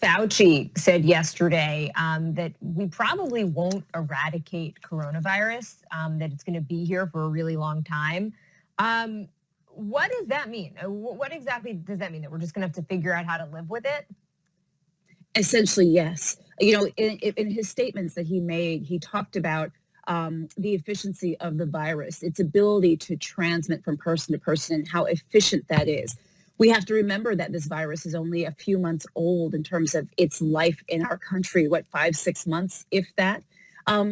Fauci said yesterday that we probably won't eradicate coronavirus, that it's going to be here for a really long time. What does that mean? What exactly does that mean? That we're just going to have to figure out how to live with it? Essentially, yes. You know, in his statements that he made, he talked about the efficiency of the virus, its ability to transmit from person to person, and how efficient that is. We have to remember that this virus is only a few months old in terms of its life in our country, 5, 6 months, if that.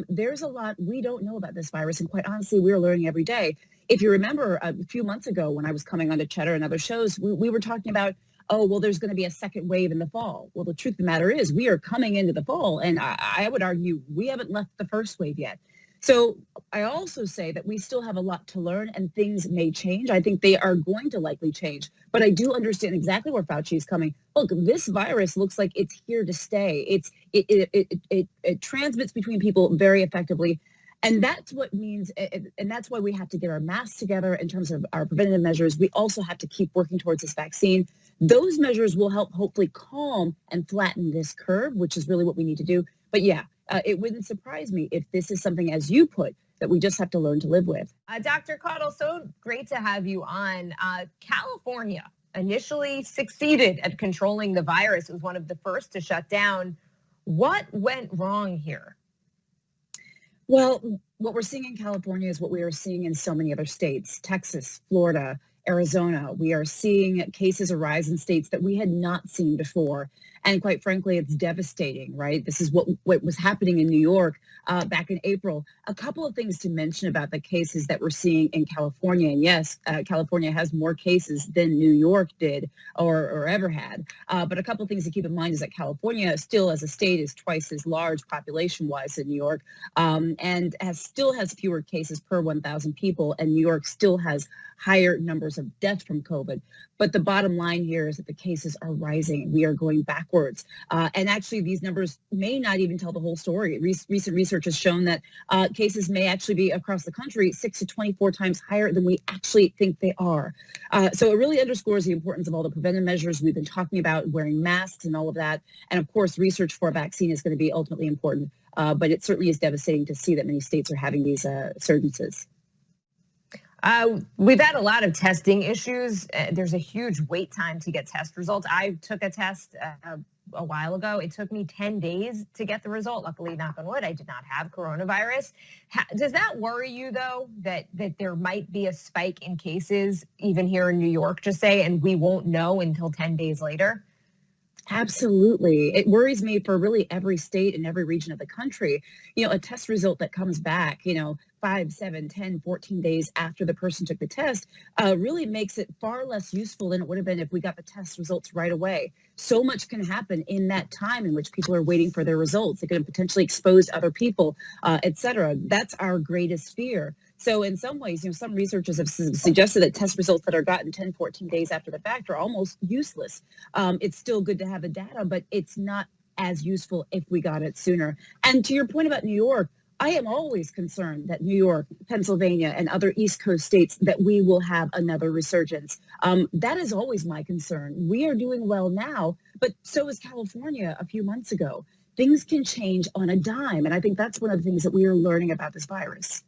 There's a lot we don't know about this virus, and quite honestly, we're learning every day. If you remember a few months ago when I was coming on to Cheddar and other shows, we were talking about, oh, well, there's going to be a second wave in the fall. Well, the truth of the matter is we are coming into the fall, and I would argue we haven't left the first wave yet. So I also say that we still have a lot to learn and things may change. I think they are going to likely change, but I do understand exactly where Fauci is coming. Look, this virus looks like it's here to stay. It transmits between people very effectively. And that's what means, and that's why we have to get our masks together in terms of our preventative measures. We also have to keep working towards this vaccine. Those measures will help hopefully calm and flatten this curve, which is really what we need to do. But yeah, it wouldn't surprise me if this is something, as you put, that we just have to learn to live with. Dr. Caudle, so great to have you on. California initially succeeded at controlling the virus. It was one of the first to shut down. What went wrong here? Well, what we're seeing in California is what we are seeing in so many other states, Texas, Florida, Arizona. We are seeing cases arise in states that we had not seen before. And quite frankly, it's devastating, right? This is what was happening in New York back in April. A couple of things to mention about the cases that we're seeing in California. And yes, California has more cases than New York did or ever had. But a couple of things to keep in mind is that California still as a state is twice as large population-wise than New York, and still has fewer cases per 1,000 people. And New York still has higher numbers of deaths from COVID. But the bottom line here is that the cases are rising. We are going backwards. And actually, these numbers may not even tell the whole story. Recent research has shown that cases may actually be across the country 6 to 24 times higher than we actually think they are. So it really underscores the importance of all the preventive measures we've been talking about, wearing masks and all of that. And of course, research for a vaccine is going to be ultimately important. But it certainly is devastating to see that many states are having these surgences. We've had a lot of testing issues. There's a huge wait time to get test results. I took a test a while ago. It took me 10 days to get the result. Luckily, knock on wood, I did not have coronavirus. Does that worry you, though, that there might be a spike in cases, even here in New York, just say, and we won't know until 10 days later? Absolutely. It worries me for really every state and every region of the country. You know, a test result that comes back, 5, 7, 10, 14 days after the person took the test really makes it far less useful than it would have been if we got the test results right away. So much can happen in that time in which people are waiting for their results. It could potentially expose other people, et cetera. That's our greatest fear. So in some ways, some researchers have suggested that test results that are gotten 10, 14 days after the fact are almost useless. It's still good to have the data, but it's not as useful if we got it sooner. And to your point about New York, I am always concerned that New York, Pennsylvania, and other East Coast states that we will have another resurgence. That is always my concern. We are doing well now, but so is California a few months ago. Things can change on a dime, and I think that's one of the things that we are learning about this virus.